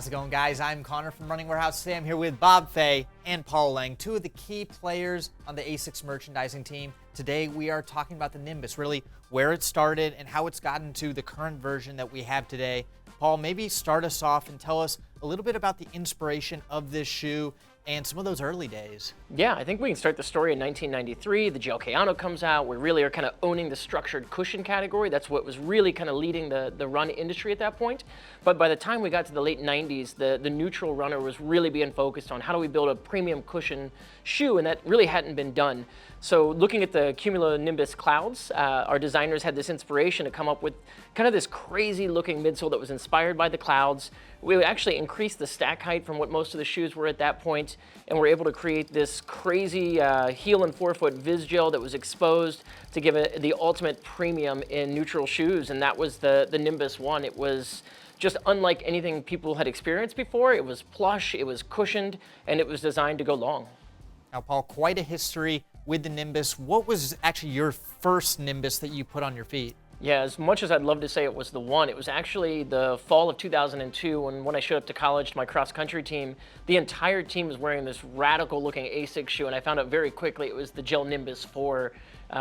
How's it going, guys? I'm Connor from Running Warehouse. Today I'm here with Bob Fay and Paul Lang, two of the key players on the ASICS merchandising team. Today we are talking about the Nimbus, really where it started and how it's gotten to the current version that we have today. Paul, maybe start us off and tell us a little bit about the inspiration of this shoe and some of those early days. Yeah, I think we can start the story in 1993. The Gel Kayano comes out. We really are kind of owning the structured cushion category. That's what was really kind of leading the run industry at that point. But by the time we got to the late 90s, the neutral runner was really being focused on how do we build a premium cushion shoe, and that really hadn't been done. So looking at the Cumula Nimbus clouds, our designers had this inspiration to come up with kind of this crazy looking midsole that was inspired by the clouds. We would actually increase the stack height from what most of the shoes were at that point, and we're able to create this crazy heel and forefoot vis gel that was exposed to give it the ultimate premium in neutral shoes, and that was the Nimbus 1. It was just unlike anything people had experienced before. It was plush, it was cushioned, and it was designed to go long. Now, Paul, quite a history with the Nimbus. What was actually your first Nimbus that you put on your feet? Yeah, as much as I'd love to say it was the one, it was actually the fall of 2002 when I showed up to college to my cross-country team. The entire team was wearing this radical-looking ASICS shoe, and I found out very quickly it was the Gel Nimbus 4.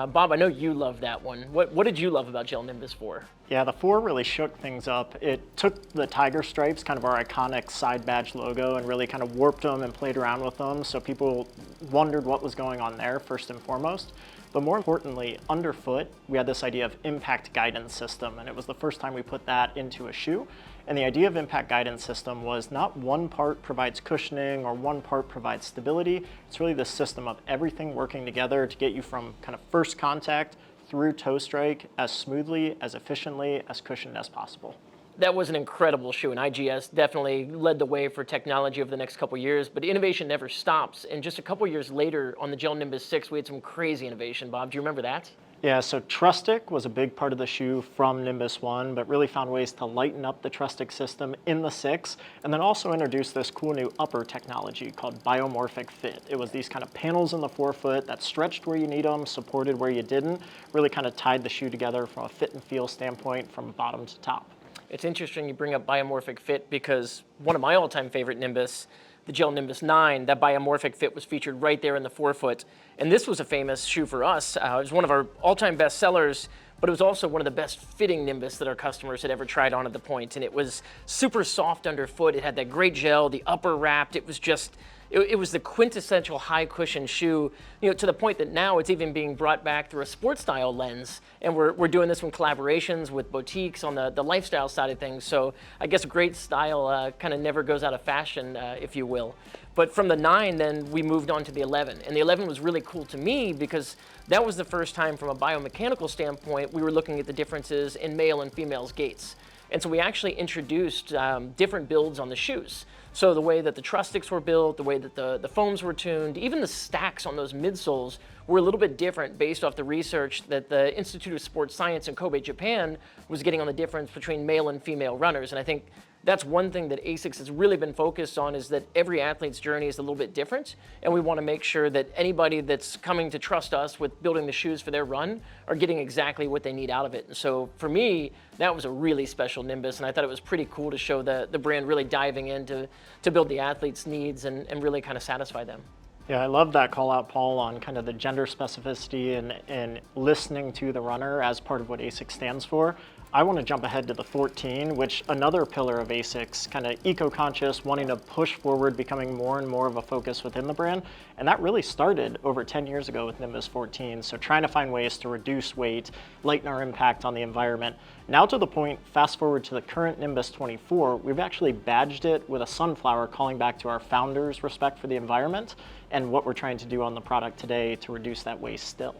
Bob, I know you love that one. What did you love about Gel Nimbus 4? Yeah, the 4 really shook things up. It took the tiger stripes, kind of our iconic side badge logo, and really kind of warped them and played around with them, so people wondered what was going on there, first and foremost. But more importantly, underfoot, we had this idea of impact guidance system, and it was the first time we put that into a shoe. And the idea of impact guidance system was not one part provides cushioning or one part provides stability. It's really the system of everything working together to get you from kind of first contact through toe strike as smoothly, as efficiently, as cushioned as possible. That was an incredible shoe, and IGS definitely led the way for technology over the next couple years, but innovation never stops. And just a couple years later on the Gel Nimbus 6, we had some crazy innovation. Bob, do you remember that? Yeah, so Trustic was a big part of the shoe from Nimbus 1, but really found ways to lighten up the Trustic system in the 6, and then also introduced this cool new upper technology called biomorphic fit. It was these kind of panels in the forefoot that stretched where you need them, supported where you didn't, really kind of tied the shoe together from a fit and feel standpoint from bottom to top. It's interesting you bring up biomorphic fit because one of my all-time favorite Nimbus, the Gel Nimbus 9, that biomorphic fit was featured right there in the forefoot. And this was a famous shoe for us. It was one of our all-time best sellers, but it was also one of the best fitting Nimbus that our customers had ever tried on at the point. And it was super soft underfoot. It had that great gel, the upper wrapped. It was just, it was the quintessential high cushion shoe, to the point that now it's even being brought back through a sports style lens. And we're doing this from collaborations with boutiques on the lifestyle side of things. So I guess great style kind of never goes out of fashion, if you will. But from the 9, then we moved on to the 11. And the 11 was really cool to me because that was the first time from a biomechanical standpoint, we were looking at the differences in male and female's gaits. And so we actually introduced different builds on the shoes. So the way that the Trustics were built, the way that the foams were tuned, even the stacks on those midsoles were a little bit different based off the research that the Institute of Sports Science in Kobe, Japan was getting on the difference between male and female runners. And I think that's one thing that ASICS has really been focused on, is that every athlete's journey is a little bit different, and we want to make sure that anybody that's coming to trust us with building the shoes for their run are getting exactly what they need out of it. And so for me, that was a really special Nimbus, and I thought it was pretty cool to show the brand really diving in to build the athlete's needs and really kind of satisfy them. Yeah, I love that call out, Paul, on kind of the gender specificity and listening to the runner as part of what ASICS stands for. I want to jump ahead to the 14, which another pillar of ASICS, kind of eco-conscious, wanting to push forward, becoming more and more of a focus within the brand. And that really started over 10 years ago with Nimbus 14. So trying to find ways to reduce weight, lighten our impact on the environment. Now to the point, fast forward to the current Nimbus 24, we've actually badged it with a sunflower, calling back to our founders' respect for the environment and what we're trying to do on the product today to reduce that waste still.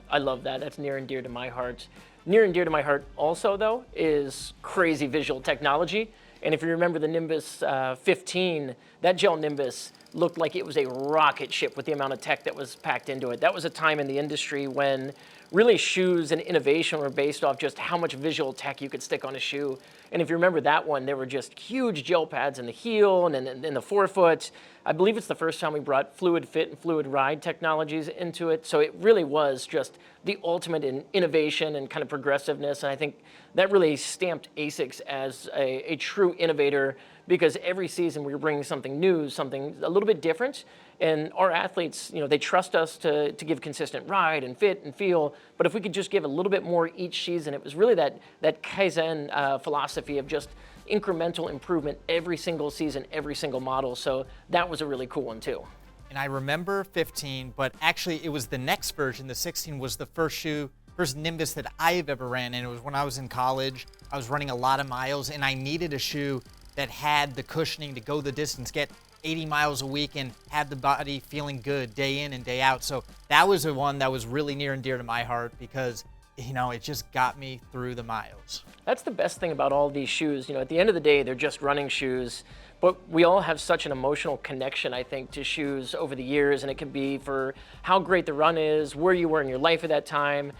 I love that. That's near and dear to my heart. Near and dear to my heart also, though, is crazy visual technology. And if you remember the Nimbus 15, that Gel Nimbus looked like it was a rocket ship with the amount of tech that was packed into it. That was a time in the industry when really shoes and innovation were based off just how much visual tech you could stick on a shoe. And if you remember that one, there were just huge gel pads in the heel and in the forefoot. I believe it's the first time we brought fluid fit and fluid ride technologies into it. So it really was just the ultimate in innovation and kind of progressiveness. And I think that really stamped ASICS as a true innovator, because every season we were bringing something new, something a little bit different. And our athletes, they trust us to give consistent ride and fit and feel. But if we could just give a little bit more each season, it was really that Kaizen philosophy of just incremental improvement every single season, every single model. So that was a really cool one too. And I remember 15, but actually it was the next version. The 16 was the first Nimbus that I've ever ran, and it was when I was in college. I was running a lot of miles, and I needed a shoe that had the cushioning to go the distance, get 80 miles a week, and have the body feeling good day in and day out. So that was the one that was really near and dear to my heart, because it just got me through the miles. That's the best thing about all these shoes. At the end of the day, they're just running shoes, but we all have such an emotional connection, I think, to shoes over the years, and it can be for how great the run is, where you were in your life at that time.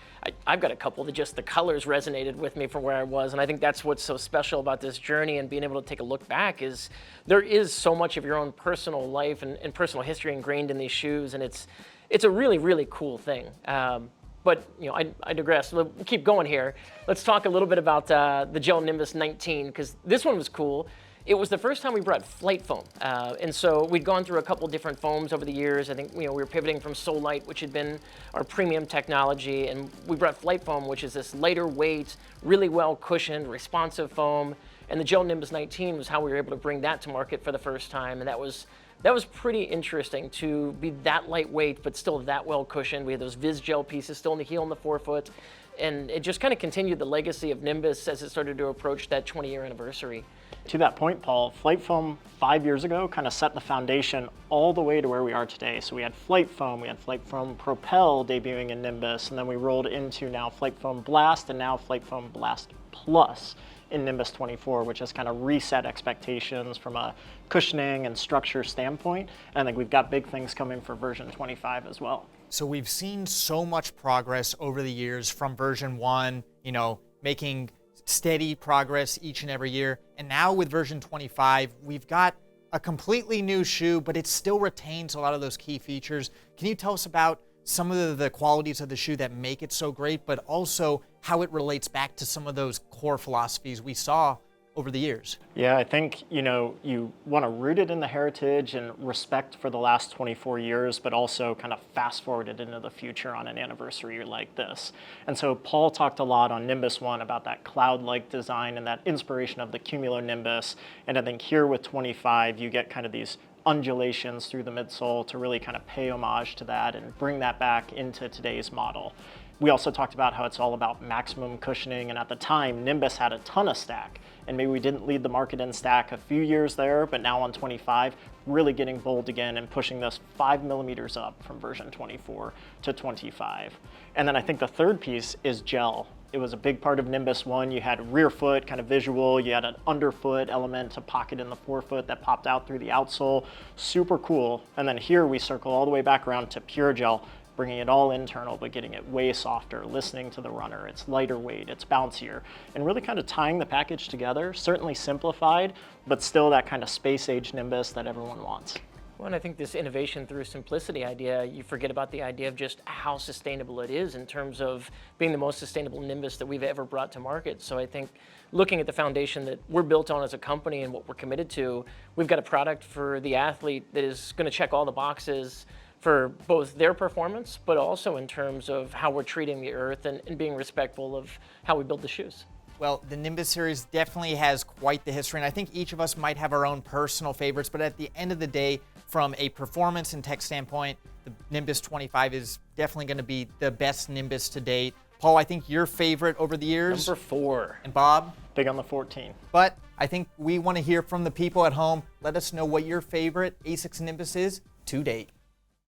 I've got a couple that just the colors resonated with me from where I was, and I think that's what's so special about this journey and being able to take a look back is there is so much of your own personal life and personal history ingrained in these shoes, and it's a really, really cool thing. But I digress. We'll keep going here. Let's talk a little bit about the Gel Nimbus 19, because this one was cool. It was the first time we brought flight foam. And so we'd gone through a couple different foams over the years. I think we were pivoting from Solite, which had been our premium technology, and we brought flight foam, which is this lighter weight, really well cushioned, responsive foam. And the Gel Nimbus 19 was how we were able to bring that to market for the first time. And that was pretty interesting to be that lightweight, but still that well cushioned. We had those Viz gel pieces still in the heel and the forefoot. And it just kind of continued the legacy of Nimbus as it started to approach that 20-year anniversary. To that point, Paul, flight foam 5 years ago kind of set the foundation all the way to where we are today. So we had flight foam, we had flight foam Propel debuting in Nimbus, and then we rolled into now flight foam Blast, and now flight foam Blast Plus in Nimbus 24, which has kind of reset expectations from a cushioning and structure standpoint. And I think we've got big things coming for version 25 as well. So we've seen so much progress over the years from version 1, making steady progress each and every year. And now with version 25, we've got a completely new shoe, but it still retains a lot of those key features. Can you tell us about some of the qualities of the shoe that make it so great, but also how it relates back to some of those core philosophies we saw over the years? Yeah, I think, you want to root it in the heritage and respect for the last 24 years, but also kind of fast forward it into the future on an anniversary like this. And so Paul talked a lot on Nimbus 1 about that cloud-like design and that inspiration of the cumulonimbus. And I think here with 25, you get kind of these undulations through the midsole to really kind of pay homage to that and bring that back into today's model. We also talked about how it's all about maximum cushioning, and at the time, Nimbus had a ton of stack, and maybe we didn't lead the market in stack a few years there, but now on 25, really getting bold again and pushing this 5 millimeters up from version 24 to 25. And then I think the third piece is gel. It was a big part of Nimbus 1. You had rear foot kind of visual, you had an underfoot element to pocket in the forefoot that popped out through the outsole, super cool. And then here we circle all the way back around to pure gel, bringing it all internal, but getting it way softer, listening to the runner. It's lighter weight, it's bouncier, and really kind of tying the package together, certainly simplified, but still that kind of space-age Nimbus that everyone wants. Well, and I think this innovation through simplicity idea, you forget about the idea of just how sustainable it is in terms of being the most sustainable Nimbus that we've ever brought to market. So I think looking at the foundation that we're built on as a company and what we're committed to, we've got a product for the athlete that is going to check all the boxes for both their performance, but also in terms of how we're treating the earth and being respectful of how we build the shoes. Well, the Nimbus series definitely has quite the history, and I think each of us might have our own personal favorites, but at the end of the day, from a performance and tech standpoint, the Nimbus 25 is definitely going to be the best Nimbus to date. Paul, I think your favorite over the years? Number 4. And Bob? Big on the 14. But I think we want to hear from the people at home. Let us know what your favorite ASICS Nimbus is to date.